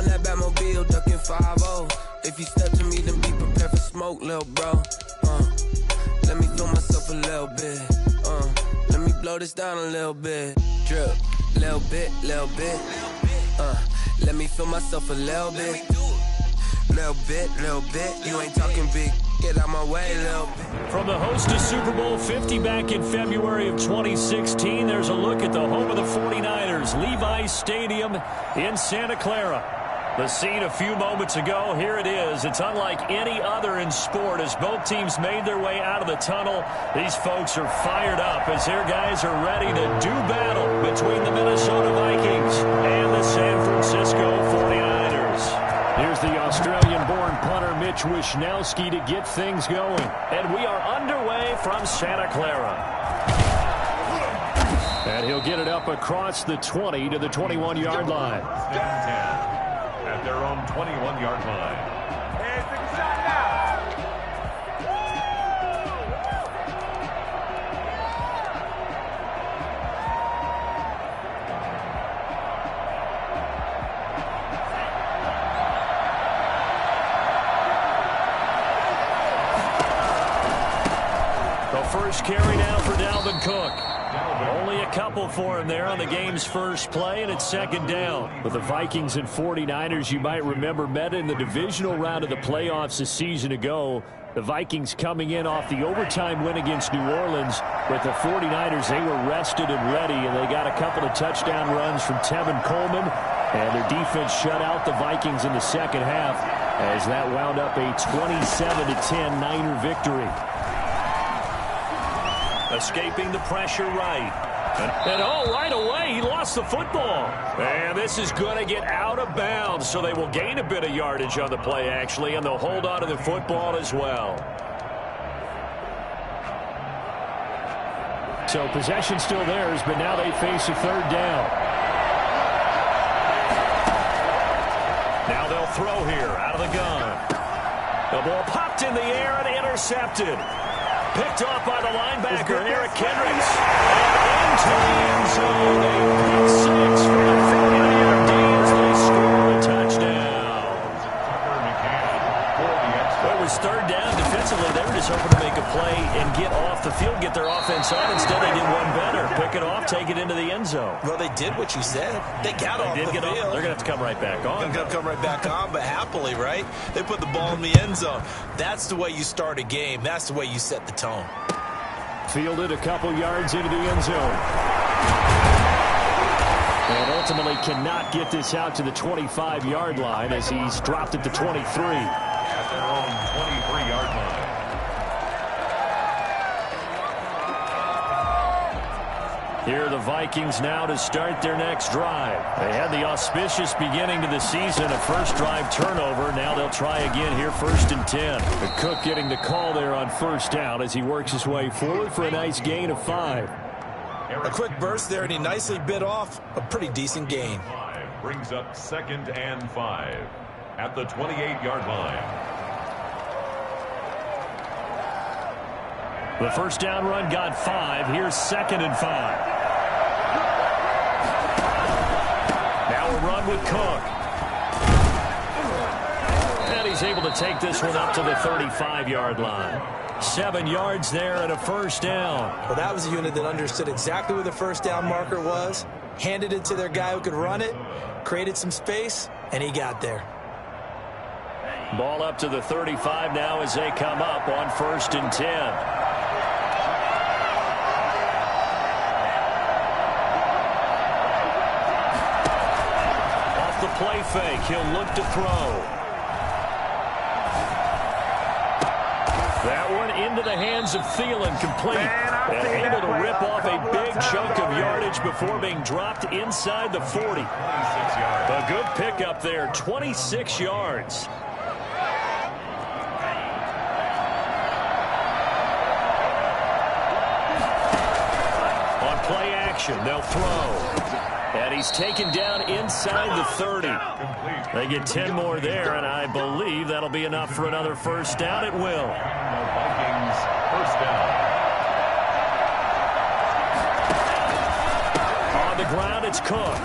that Batmobile, ducking 5-0. If you step to me, then be prepared for smoke, little bro. Let me feel myself a little bit. Let me blow this down a little bit. Drip, little bit, little bit. Let me feel myself a little bit. Little bit, little bit. You ain't talking big. Get out my way, little bit. From the host to Super Bowl 50 back in February of 2016, there's a look at the home of the 49ers, Levi's Stadium in Santa Clara. The scene a few moments ago, here it is. It's unlike any other in sport as both teams made their way out of the tunnel. These folks are fired up as their guys are ready to do battle between the Minnesota Vikings and the San Francisco 49ers. Here's the Australian-born punter Mitch Wishnowsky to get things going. And we are underway from Santa Clara. And he'll get it up across the 20 to the 21-yard line. At their own 21-yard line. The first carry now for Dalvin Cook. Only a couple for him there on the game's first play, and it's second down. But the Vikings and 49ers, you might remember, met in the divisional round of the playoffs a season ago. The Vikings coming in off the overtime win against New Orleans. But the 49ers, they were rested and ready, and they got a couple of touchdown runs from Tevin Coleman. And their defense shut out the Vikings in the second half as that wound up a 27-10 Niner victory. Escaping the pressure right. And right away, he lost the football. And this is going to get out of bounds, so they will gain a bit of yardage on the play, actually, and they'll hold on to the football as well. So possession still theirs, but now they face a third down. Now they'll throw here out of the gun. The ball popped in the air and intercepted. Picked off by the linebacker, Eric Kendricks. And into the end zone. They pick six for the 49-yard gain as they score a touchdown. It was third down. Defensively, they were just hoping to make a play and get off the field, get their offense on. Instead, they did one better. Pick it off, take it into the end zone. Well, they did what you said. They got off the field. They're going to have to come right back on. They're going to come right back on, but happily, right? They put the ball in the end zone. That's the way you start a game. That's the way you set the tone. Fielded a couple yards into the end zone. And ultimately cannot get this out to the 25-yard line as he's dropped at the 23. At their own 23-yard line. Here are the Vikings now to start their next drive. They had the auspicious beginning to the season, a first drive turnover. Now they'll try again here, 1st and 10. The Cook getting the call there on first down as he works his way forward for a nice gain of 5. A quick burst there, and he nicely bit off a pretty decent gain. Brings up 2nd and 5 at the 28-yard line. The first down run got 5. Here's 2nd and 5. Now a run with Cook. And he's able to take this one up to the 35-yard line. 7 yards there and a first down. Well, that was a unit that understood exactly where the first down marker was, handed it to their guy who could run it, created some space, and he got there. Ball up to the 35 now as they come up on 1st and 10. Play fake. He'll look to throw. That one into the hands of Thielen, complete. And able to rip off a big chunk of yardage before being dropped inside the 40. A good pickup there, 26 yards. On play action, they'll throw. And he's taken down inside the 30. They get 10 more there, and I believe that'll be enough for another first down. It will. Vikings first down. On the ground, it's Cook.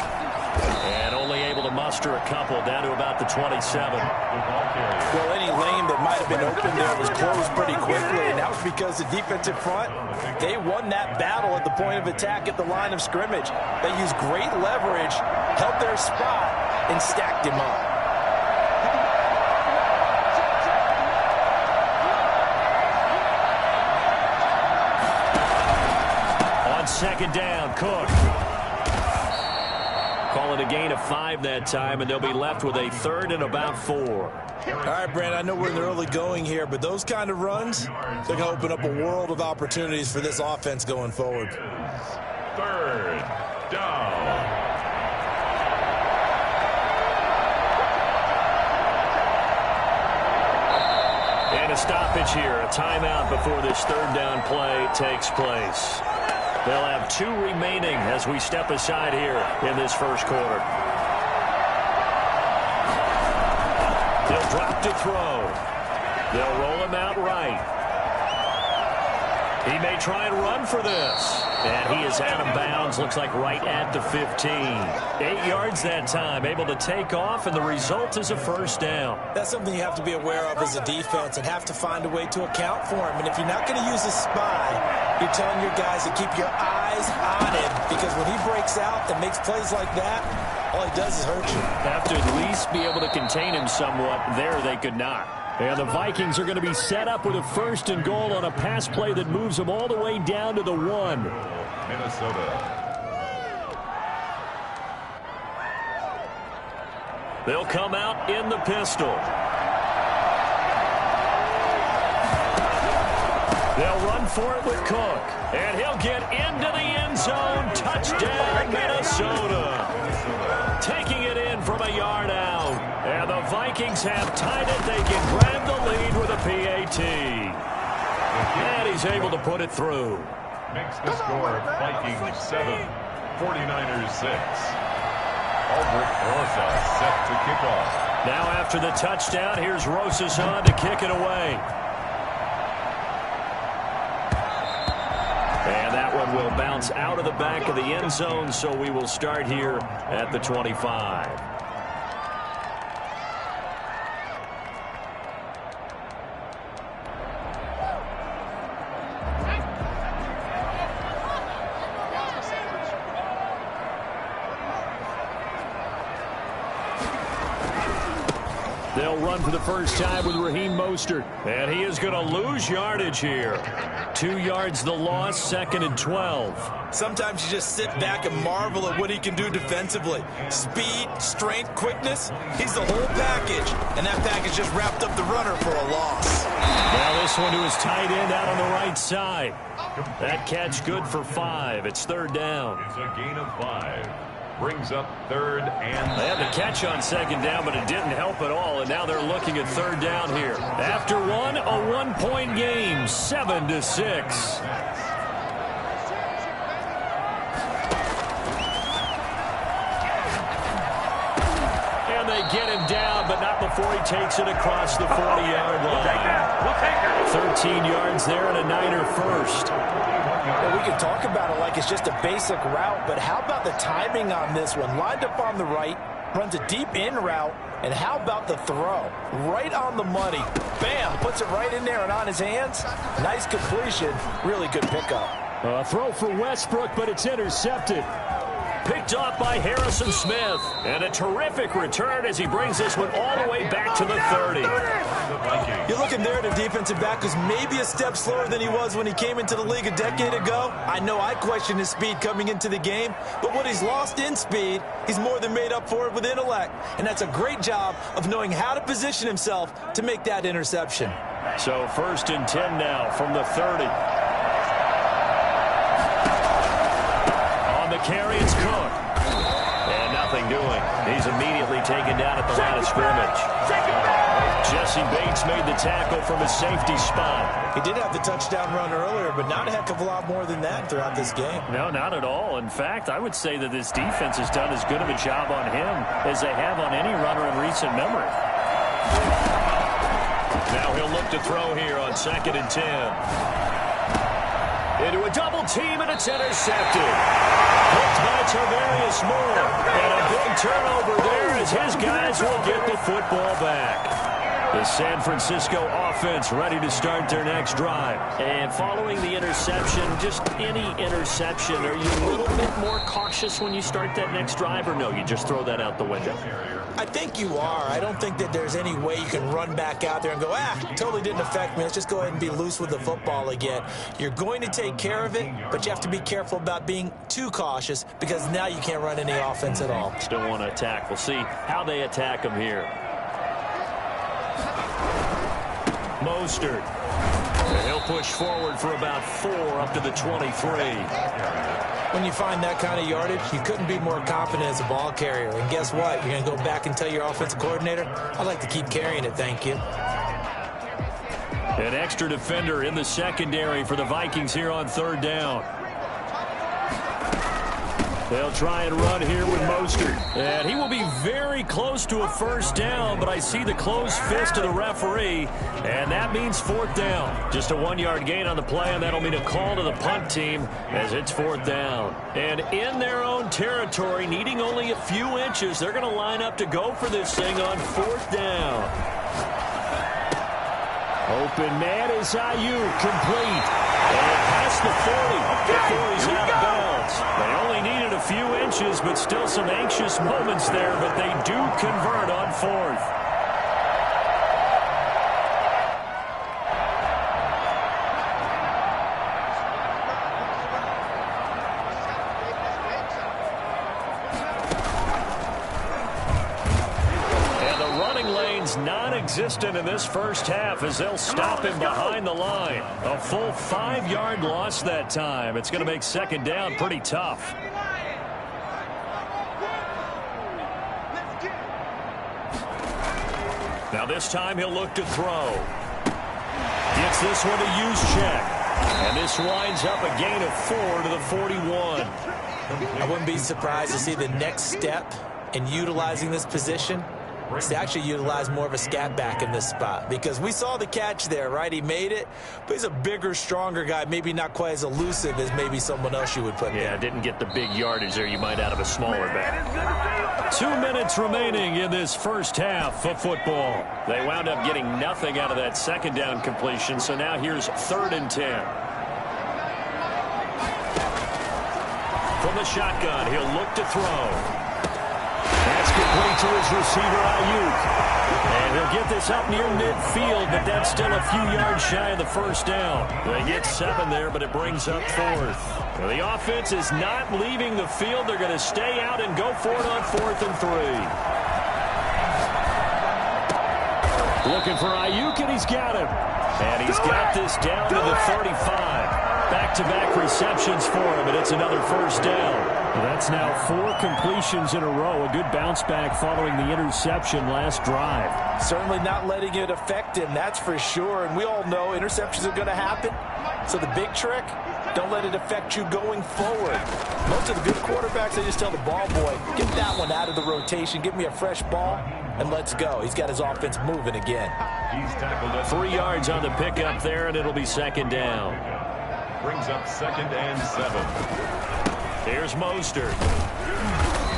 And only able to muster a couple down to about the 27. Well, any lane that might have been open there was closed pretty quickly, and that was because the defensive front, they won that battle at the point of attack at the line of scrimmage. They used great leverage, held their spot, and stacked him up. On second down, Cook. Call it a gain of 5 that time, and they'll be left with a 3rd and about 4. All right, Brent, I know we're in the early going here, but those kind of runs, they're going to open up a world of opportunities for this offense going forward. 3rd down. And a stoppage here, a timeout before this 3rd down play takes place. They'll have 2 remaining as we step aside here in this first quarter. They'll drop to throw. They'll roll him out right. He may try and run for this. And he is out of bounds, looks like right at the 15. 8 yards that time, able to take off, and the result is a 1st down. That's something you have to be aware of as a defense and have to find a way to account for him. And if you're not going to use a spy, you're telling your guys to keep your eyes on him, because when he breaks out and makes plays like that, all he does is hurt you. Have to at least be able to contain him somewhat. There they could not. And the Vikings are going to be set up with a 1st and goal on a pass play that moves them all the way down to the 1. Minnesota. They'll come out in the pistol. They'll run for it with Cook. And he'll get into the end zone. Touchdown, Minnesota. Taking it in from a yard out. And the Vikings have tied it. They can grab the lead with a PAT. And he's able to put it through. Makes the score Vikings 7, 49ers 6. Albert Rosa set to kick off. Now after the touchdown, here's Rosas on to kick it away. And that one will bounce out of the back of the end zone, so we will start here at the 25. They'll run for the first time with Raheem Mostert. And he is going to lose yardage here. 2 yards the loss, 2nd and 12. Sometimes you just sit back and marvel at what he can do defensively. Speed, strength, quickness, he's the whole package. And that package just wrapped up the runner for a loss. Now this one to his tight end out on the right side. That catch good for 5. It's 3rd down. It's a gain of 5. Brings up 3rd and... They had the catch on 2nd down, but it didn't help at all, and now they're looking at 3rd down here. After one, a 1-point game, 7-6. And they get him down, but not before he takes it across the 40-yard line. 13 yards there and a Niner first. Well, we can talk about it like it's just a basic route, but how about the timing on this one? Lined up on the right, runs a deep in route, and how about the throw? Right on the money. Bam, puts it right in there and on his hands. Nice completion, really good pickup. A throw for Westbrook, but it's intercepted. Picked off by Harrison Smith. And a terrific return as he brings this one all the way back to the 30. You're looking there at a defensive back who's maybe a step slower than he was when he came into the league a decade ago. I know I questioned his speed coming into the game, but what he's lost in speed, he's more than made up for it with intellect. And that's a great job of knowing how to position himself to make that interception. So 1st and 10 now from the 30. On the carry, it's Cook. And nothing doing. He's immediately taken down at the line of scrimmage. Jesse Bates made the tackle from his safety spot. He did have the touchdown run earlier, but not a heck of a lot more than that throughout this game. No, not at all. In fact, I would say that this defense has done as good of a job on him as they have on any runner in recent memory. Now he'll look to throw here on 2nd and 10. Into a double team, and it's intercepted. Hooked by Tarvarius Moore. And a big turnover there as his guys will get the football back. The San Francisco offense ready to start their next drive. And following the interception, just any interception, are you a little bit more cautious when you start that next drive, or no, you just throw that out the window? I think you are. I don't think that there's any way you can run back out there and go, totally didn't affect me. Let's just go ahead and be loose with the football again. You're going to take care of it, but you have to be careful about being too cautious because now you can't run any offense at all. Still want to attack. We'll see how they attack them here. Mostert. He'll push forward for about 4 up to the 23. When you find that kind of yardage, you couldn't be more confident as a ball carrier. And guess what? You're going to go back and tell your offensive coordinator, I'd like to keep carrying it, thank you. An extra defender in the secondary for the Vikings here on 3rd down. They'll try and run here with Mostert. And he will be very close to a 1st down, but I see the closed fist of the referee, and that means 4th down. Just a 1-yard gain on the play, and that'll mean a call to the punt team as it's 4th down. And in their own territory, needing only a few inches, they're going to line up to go for this thing on 4th down. Open man is Ayuk, complete. And past the 40 before he's out of bounds. They only needed a few inches, but still some anxious moments there, but they do convert on 4th. Non-existent in this first half as they'll stop him behind the line. A full 5-yard loss that time. It's going to make 2nd down pretty tough. Now this time he'll look to throw. Gets this one to use check. And this winds up a gain of 4 to the 41. I wouldn't be surprised to see the next step in utilizing this position is to actually utilize more of a scat back in this spot, because we saw the catch there, right? He made it, but he's a bigger, stronger guy, maybe not quite as elusive as maybe someone else you would put there. Yeah, didn't get the big yardage there you might out of a smaller back. 2 minutes remaining in this first half of football. They wound up getting nothing out of that 2nd down completion, so now here's 3rd and 10. From the shotgun, he'll look to throw. That's complete to his receiver, Ayuk. And he'll get this up near midfield, but that's still a few yards shy of the 1st down. They get 7 there, but it brings up 4th. Well, the offense is not leaving the field. They're going to stay out and go for it on 4th and 3. Looking for Ayuk, and he's got him. And he's got this down to the 35. Back-to-back receptions for him, and it's another 1st down. Well, that's now 4 completions in a row. A good bounce back following the interception last drive. Certainly not letting it affect him, that's for sure. And we all know interceptions are going to happen. So the big trick, don't let it affect you going forward. Most of the good quarterbacks, they just tell the ball boy, get that one out of the rotation, give me a fresh ball, and let's go. He's got his offense moving again. He's tackled at 3 yards on the pickup there, and it'll be 2nd down. Brings up 2nd and 7. Here's Mostert.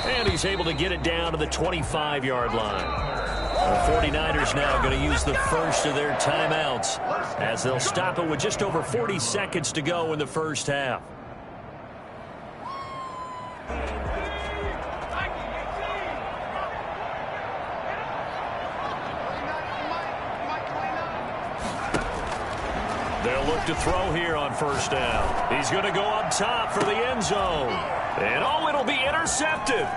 And he's able to get it down to the 25-yard line. The 49ers now going to use the first of their timeouts as they'll stop it with just over 40 seconds to go in the first half. They'll look to throw here on 1st down. He's going to go up top for the end zone. And oh, it'll be intercepted.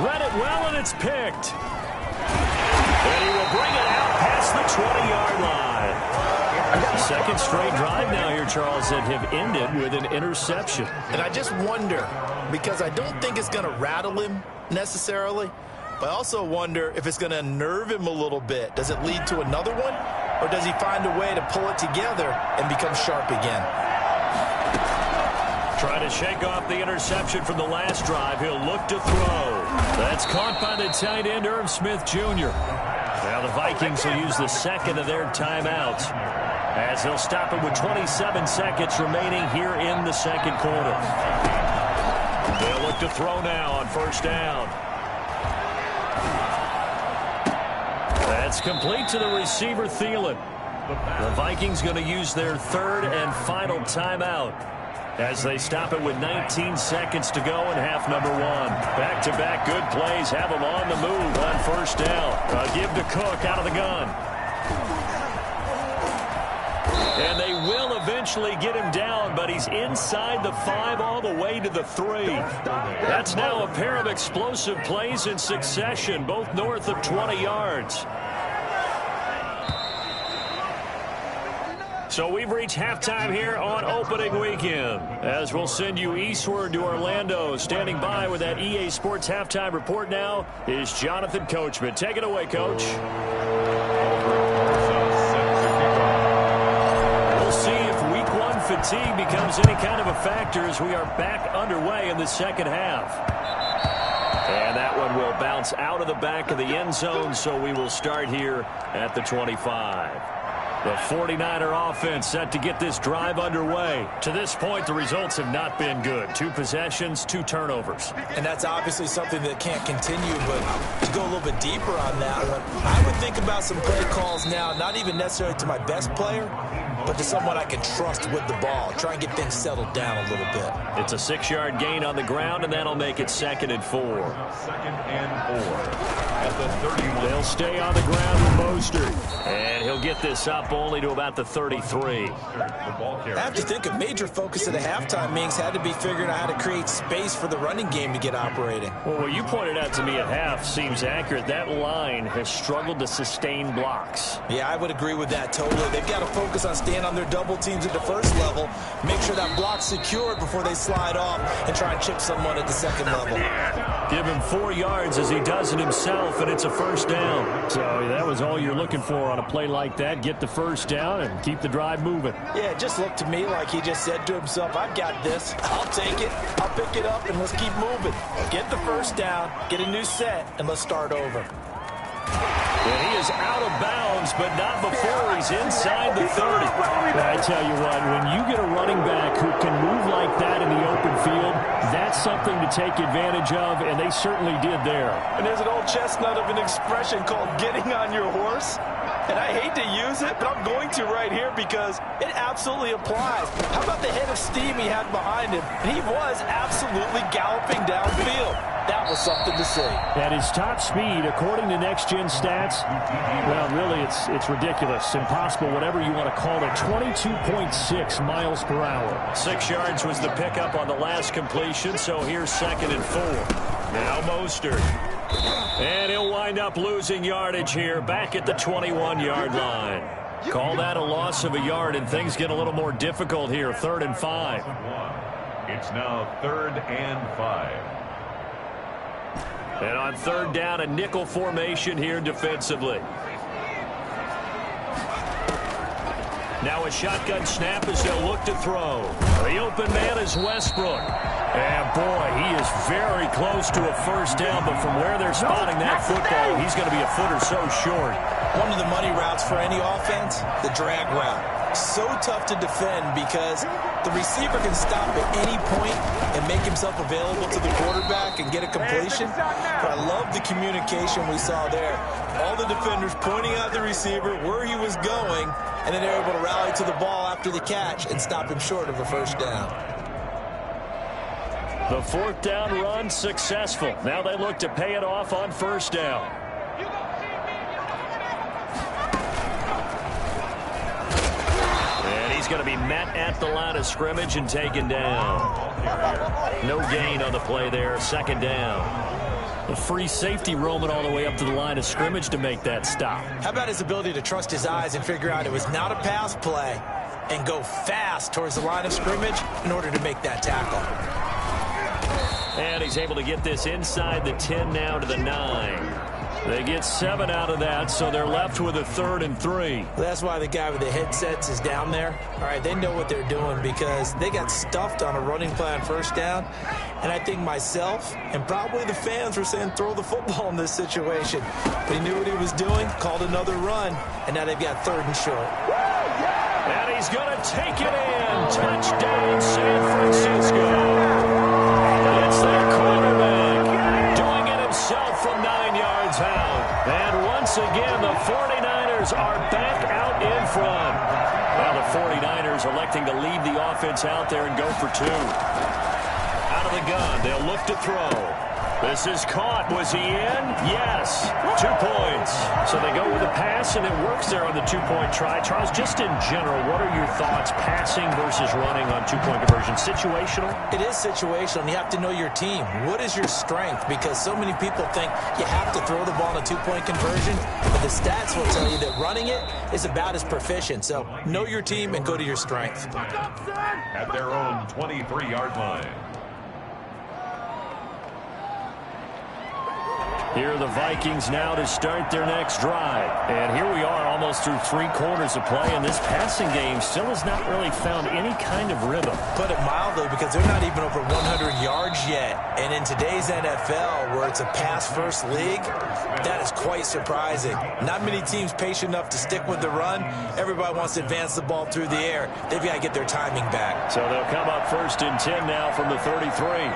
Read it well, and it's picked. And he will bring it out past the 20-yard line. 2nd straight drive now here, Charles, that have ended with an interception. And I just wonder, because I don't think it's going to rattle him necessarily, but I also wonder if it's going to unnerve him a little bit. Does it lead to another one? Or does he find a way to pull it together and become sharp again? Trying to shake off the interception from the last drive. He'll look to throw. That's caught by the tight end, Irv Smith Jr. Now the Vikings will use the 2nd of their timeouts. as they'll stop it with 27 seconds remaining here in the second quarter. They'll look to throw now on first down. That's complete to the receiver, Thielen. The Vikings going to use their third and final timeout as they stop it with 19 seconds to go in half number one. Back-to-back good plays have them on the move on first down. A give to Cook out of the gun. And they will eventually get him down, but he's inside the 5 all the way to the 3. That's now a pair of explosive plays in succession, both north of 20 yards. So we've reached halftime here on opening weekend, as we'll send you eastward to Orlando. Standing by with that EA Sports halftime report now is Jonathan Coachman. Take it away, Coach. We'll see if week one fatigue becomes any kind of a factor as we are back underway in the second half. And that one will bounce out of the back of the end zone, so we will start here at the 25. The 49er offense set to get this drive underway. To this point, the results have not been good. 2 possessions, 2 turnovers. And that's obviously something that can't continue, but to go a little bit deeper on that one, I would think about some play calls now, not even necessarily to my best player, but to someone I can trust with the ball. Try and get things settled down a little bit. It's a 6-yard gain on the ground, and that'll make it 2nd and 4. 2nd and 4 at the 31. They'll stay on the ground with Mostert. And he'll get this up only to about the 33. I have to think a major focus of the halftime meetings had to be figuring out how to create space for the running game to get operating. Well, what you pointed out to me at half seems accurate. That line has struggled to sustain blocks. Yeah, I would agree with that totally. They've got to focus on staying on their double teams at the first level, make sure that block's secured before they slide off and try and chip someone at the second level. Give him 4 yards as he does it himself, and it's a first down. So that was all you're looking for on a play like that. Get the first down and keep the drive moving. Yeah, it just looked to me like he just said to himself, I've got this. I'll take it. I'll pick it up, and let's keep moving. Get the first down, get a new set, and let's start over. And he is out of bounds, but not before he's inside the 30. I tell you what, when you get a running back who can move like that in the open field, that's something to take advantage of, and they certainly did there. And there's an old chestnut of an expression called getting on your horse. And I hate to use it, but I'm going to right here because it absolutely applies. How about the head of steam he had behind him? And he was absolutely galloping downfield. That was something to see. At his top speed, according to Next Gen Stats, well, really, it's ridiculous. Impossible, whatever you want to call it. 22.6 miles per hour. 6 yards was the pickup on the last completion, so here's 2nd and 4. Now Mostert. And he'll wind up losing yardage here back at the 21-yard line. Call that a loss of a yard, and things get a little more difficult here. 3rd and 5. It's now 3rd and 5. And on 3rd down, a nickel formation here defensively. Now a shotgun snap as they'll look to throw. The open man is Westbrook. And, boy, he is very close to a first down, but from where they're spotting that football, he's going to be a foot or so short. One of the money routes for any offense, the drag route. So tough to defend because the receiver can stop at any point and make himself available to the quarterback and get a completion. But I love the communication we saw there. All the defenders pointing out the receiver, where he was going, and then they're able to rally to the ball after the catch and stop him short of a first down. The 4th down run successful. Now they look to pay it off on first down. And he's going to be met at the line of scrimmage and taken down. No gain on the play there. 2nd down. A free safety roaming all the way up to the line of scrimmage to make that stop. How about his ability to trust his eyes and figure out it was not a pass play and go fast towards the line of scrimmage in order to make that tackle. And he's able to get this inside the 10 now to the 9. They get 7 out of that, so they're left with a 3rd and 3. That's why the guy with the headsets is down there. All right, they know what they're doing because they got stuffed on a running play on first down. And I think myself and probably the fans were saying throw the football in this situation. But he knew what he was doing, called another run, and now they've got 3rd and short. And he's going to take it in. Touchdown, San Francisco. It's their quarterback doing it himself from 9 yards out. And once again, the 49ers are back out in front. Now the 49ers electing to leave the offense out there and go for two. Out of the gun, they'll look to throw. This is caught. Was he in? Yes. 2 points. So they go with a pass, and it works there on the two-point try. Charles, just in general, what are your thoughts passing versus running on two-point conversion? Situational? It is situational, and you have to know your team. What is your strength? Because so many people think you have to throw the ball in a two-point conversion, but the stats will tell you that running it is about as proficient. So know your team and go to your strength. At their own 23-yard line. Here are the Vikings now to start their next drive. And here we are almost through 3 quarters of play, and this passing game still has not really found any kind of rhythm. Put it mildly, because they're not even over 100 yards yet. And in today's NFL, where it's a pass-first league, that is quite surprising. Not many teams patient enough to stick with the run. Everybody wants to advance the ball through the air. They've got to get their timing back. So they'll come up 1st and 10 now from the 33.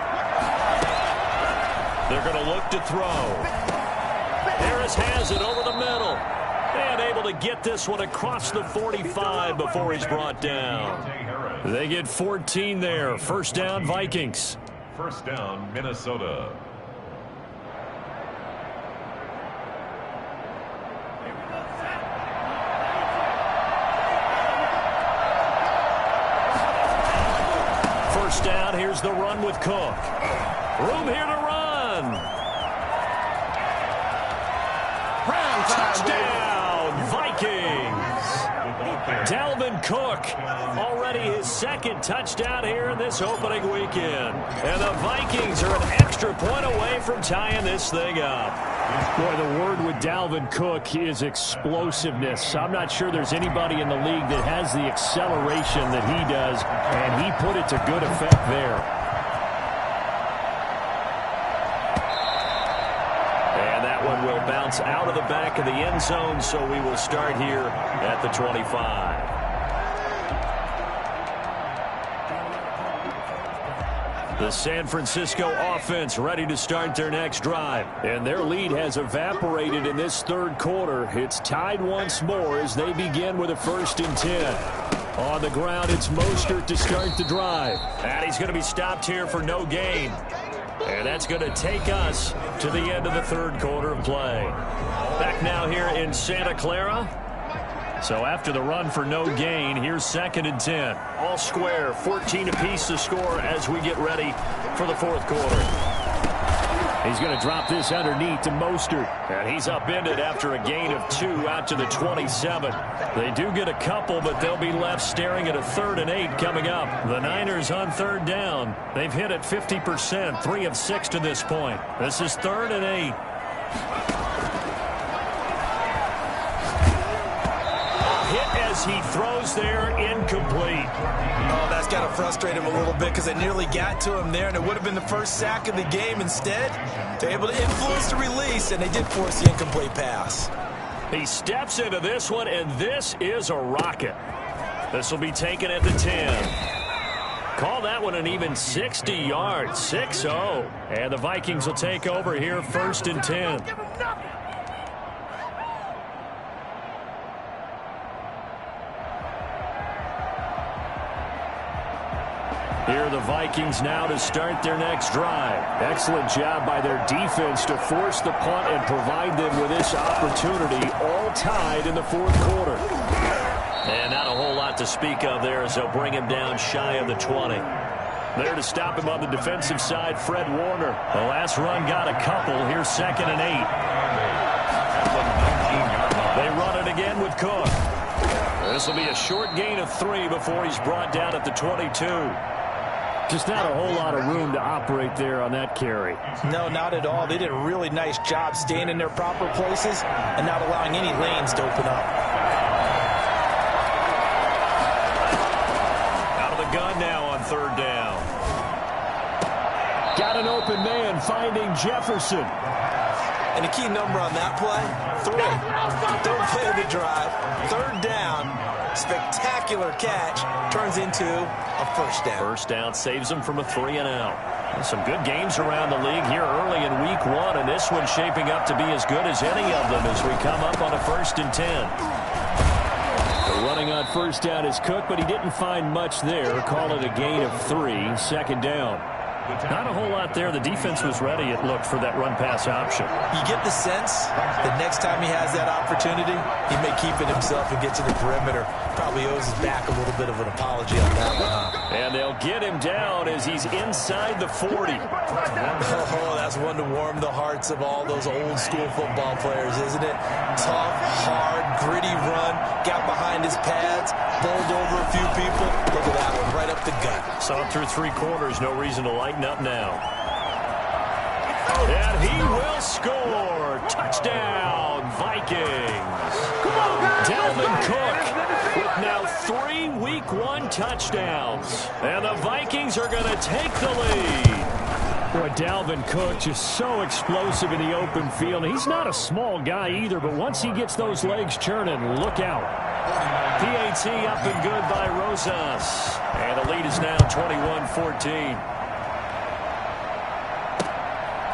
They're going to look to throw. Harris has it over the middle. And able to get this one across the 45 before he's brought down. They get 14 there. 1st down, Vikings. 1st down, Minnesota. First down, here's the run with Cook. Room here to run. Touchdown, Vikings. Dalvin Cook, already his 2nd touchdown here in this opening weekend. And the Vikings are an extra point away from tying this thing up. Boy, the word with Dalvin Cook is explosiveness. I'm not sure there's anybody in the league that has the acceleration that he does, and he put it to good effect there. Will bounce out of the back of the end zone, so we will start here at the 25. The San Francisco offense ready to start their next drive, and their lead has evaporated in this 3rd quarter. It's tied once more as they begin with a 1st and 10. On the ground, it's Mostert to start the drive, and he's going to be stopped here for no gain. And that's going to take us to the end of the 3rd quarter of play. Back now here in Santa Clara. So after the run for no gain, here's 2nd and 10. All square, 14 apiece to score as we get ready for the 4th quarter. He's going to drop this underneath to Mostert. And he's upended after a gain of 2 out to the 27. They do get a couple, but they'll be left staring at a 3rd and 8 coming up. The Niners on 3rd down. They've hit it 50%, 3 of 6 to this point. This is 3rd and 8. As he throws there, incomplete. Oh, that's got to frustrate him a little bit because they nearly got to him there, and it would have been the 1st sack of the game. Instead, they're able to influence the release, and they did force the incomplete pass. He steps into this one, and this is a rocket. This will be taken at the 10. Call that one an even 60 yards, 6-0. And the Vikings will take over here 1st and 10. Here are the Vikings now to start their next drive. Excellent job by their defense to force the punt and provide them with this opportunity, all tied in the 4th quarter. And not a whole lot to speak of there as they'll bring him down shy of the 20. There to stop him on the defensive side, Fred Warner. The last run got a couple. Here's 2nd and 8. They run it again with Cook. This will be a short gain of 3 before he's brought down at the 22. Just not a whole lot of room to operate there on that carry. No, not at all. They did a really nice job staying in their proper places and not allowing any lanes to open up. Out of the gun now on 3rd down. Got an open man finding Jefferson. And the key number on that play, 3. Third play of the drive, 3rd down. Spectacular catch turns into a first down. First down saves them from a 3-and-out. Some good games around the league here early in week 1, and this one's shaping up to be as good as any of them as we come up on a 1st and 10. Running on first down is Cook, but he didn't find much there. Call it a gain of 3, 2nd down. Not a whole lot there. The defense was ready, it looked, for that run-pass option. You get the sense that next time he has that opportunity, he may keep it himself and get to the perimeter. Probably owes his back a little bit of an apology on that one. And they'll get him down as he's inside the 40. Oh, that's one to warm the hearts of all those old-school football players, isn't it? Tough, hard, gritty run, got behind his pads, bowled over a few people. Look at that one, right up the gut. Saw it through 3 quarters, no reason to lighten up now. And he will score. Touchdown, Vikings. Come on, guys. Dalvin Cook with now 3 Week 1 touchdowns. And the Vikings are going to take the lead. Boy, Dalvin Cook just so explosive in the open field. He's not a small guy either, but once he gets those legs churning, look out. PAT up and good by Rosas. And the lead is now 21-14.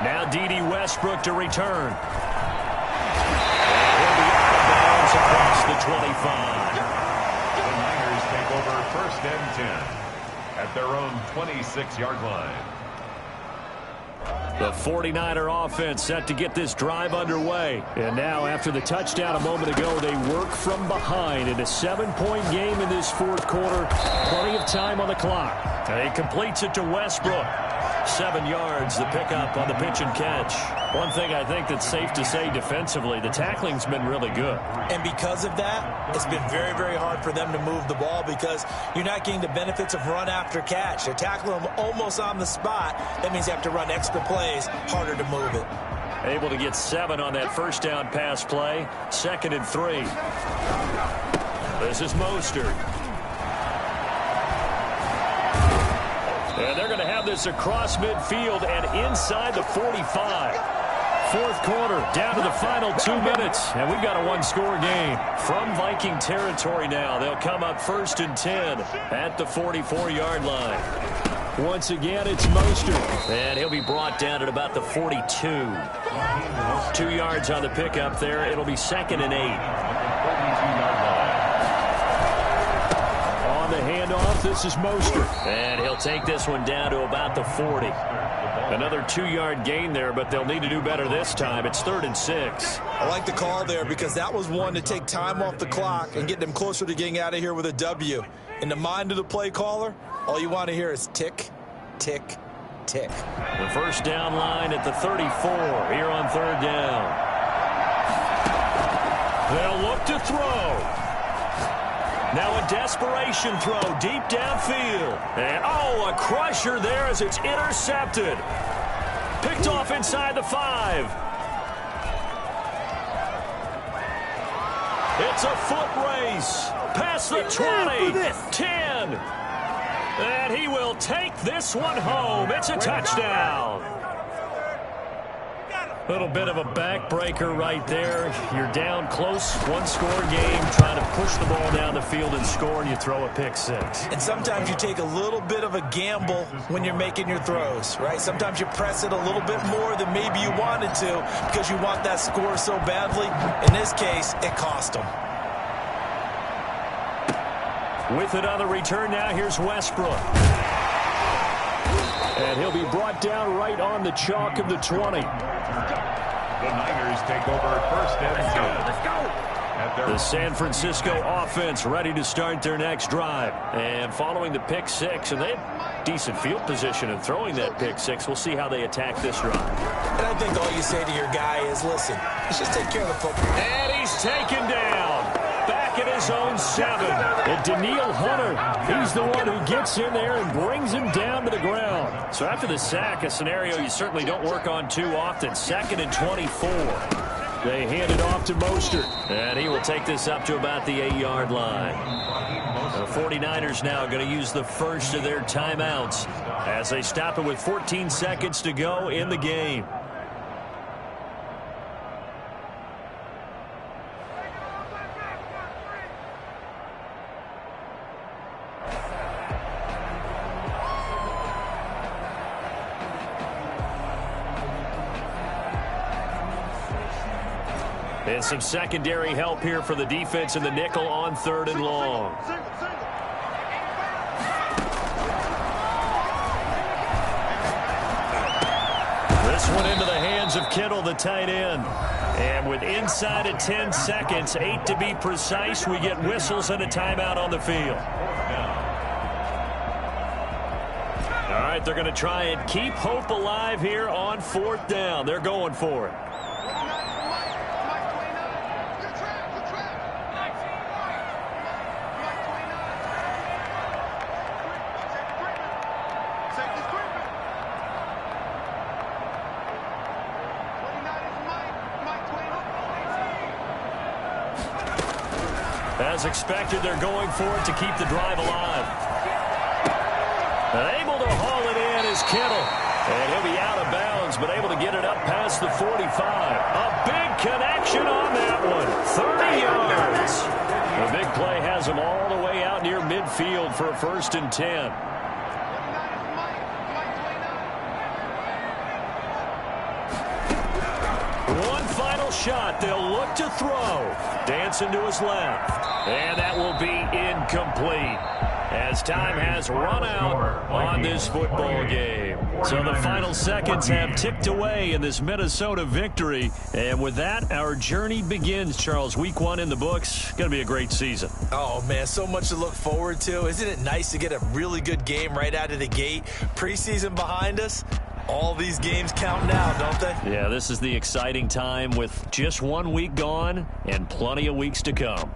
Now D.D. Westbrook to return. And he'll be out of bounds across the 25. The Niners take over 1st and 10 at their own 26-yard line. The 49er offense set to get this drive underway. And now, after the touchdown a moment ago, they work from behind in a 7-point game in this 4th quarter. Plenty of time on the clock. And he completes it to Westbrook. 7 yards, the pickup on the pitch and catch. One thing I think that's safe to say defensively, the tackling's been really good. And because of that, it's been very, very hard for them to move the ball because you're not getting the benefits of run after catch. They're tackling them almost on the spot. That means you have to run extra plays, harder to move it. Able to get 7 on that first down pass play. 2nd and 3. This is Mostert. And they're going to have this across midfield and inside the 45. 4th quarter, down to the final 2 minutes, and we've got a 1-score game. From Viking territory now, they'll come up 1st and 10 at the 44-yard line. Once again, it's Mostert, and he'll be brought down at about the 42. 2 yards on the pickup there. It'll be 2nd and 8. On the handoff, this is Mostert. And he'll take this one down to about the 40. Another 2-yard gain there, but they'll need to do better this time. It's 3rd and 6. I like the call there because that was one to take time off the clock and get them closer to getting out of here with a W. In the mind of the play caller, all you want to hear is tick, tick, tick. The first down line at the 34 here on 3rd down. They'll look to throw. Now a desperation throw deep downfield. And, oh, a crusher there as it's intercepted. Picked off inside the 5. It's a foot race. Past the 20. 10. And he will take this one home. It's a touchdown. Little bit of a backbreaker right there. You're down close, 1-score game, trying to push the ball down the field and score, and you throw a pick 6. And sometimes you take a little bit of a gamble when you're making your throws, right? Sometimes you press it a little bit more than maybe you wanted to because you want that score so badly. In this case, it cost them. With it on the return now, here's Westbrook. And he'll be brought down right on the chalk of the 20. The Niners take over 1st and 10. Let's go. The San Francisco offense ready to start their next drive. And following the pick 6, and they have decent field position in throwing that pick 6. We'll see how they attack this drive. And I think all you say to your guy is, listen, let's just take care of the football. And he's taken down. Back at his own 7. And Daniil Hunter, he's the one who gets in there and brings him down to the ground. So after the sack, a scenario you certainly don't work on too often. 2nd and 24. They hand it off to Mostert. And he will take this up to about the 8-yard line. The 49ers now going to use the first of their timeouts as they stop it with 14 seconds to go in the game. And some secondary help here for the defense in the nickel on 3rd and long. This one into the hands of Kittle, the tight end. And with inside of 10 seconds, 8 to be precise, we get whistles and a timeout on the field. All right, they're going to try and keep hope alive here on 4th down. They're going for it. As expected, they're going for it to keep the drive alive. And able to haul it in is Kittle. And he'll be out of bounds, but able to get it up past the 45. A big connection on that one. 30 yards. The big play has him all the way out near midfield for a 1st and 10. One final shot. They'll look to throw. Dancing to his left. And that will be incomplete as time has run out on this football game. So the final seconds have ticked away in this Minnesota victory. And with that, our journey begins, Charles. Week 1 in the books. Going to be a great season. Oh, man, so much to look forward to. Isn't it nice to get a really good game right out of the gate? Preseason behind us. All these games count now, don't they? Yeah, this is the exciting time with just 1 week gone and plenty of weeks to come.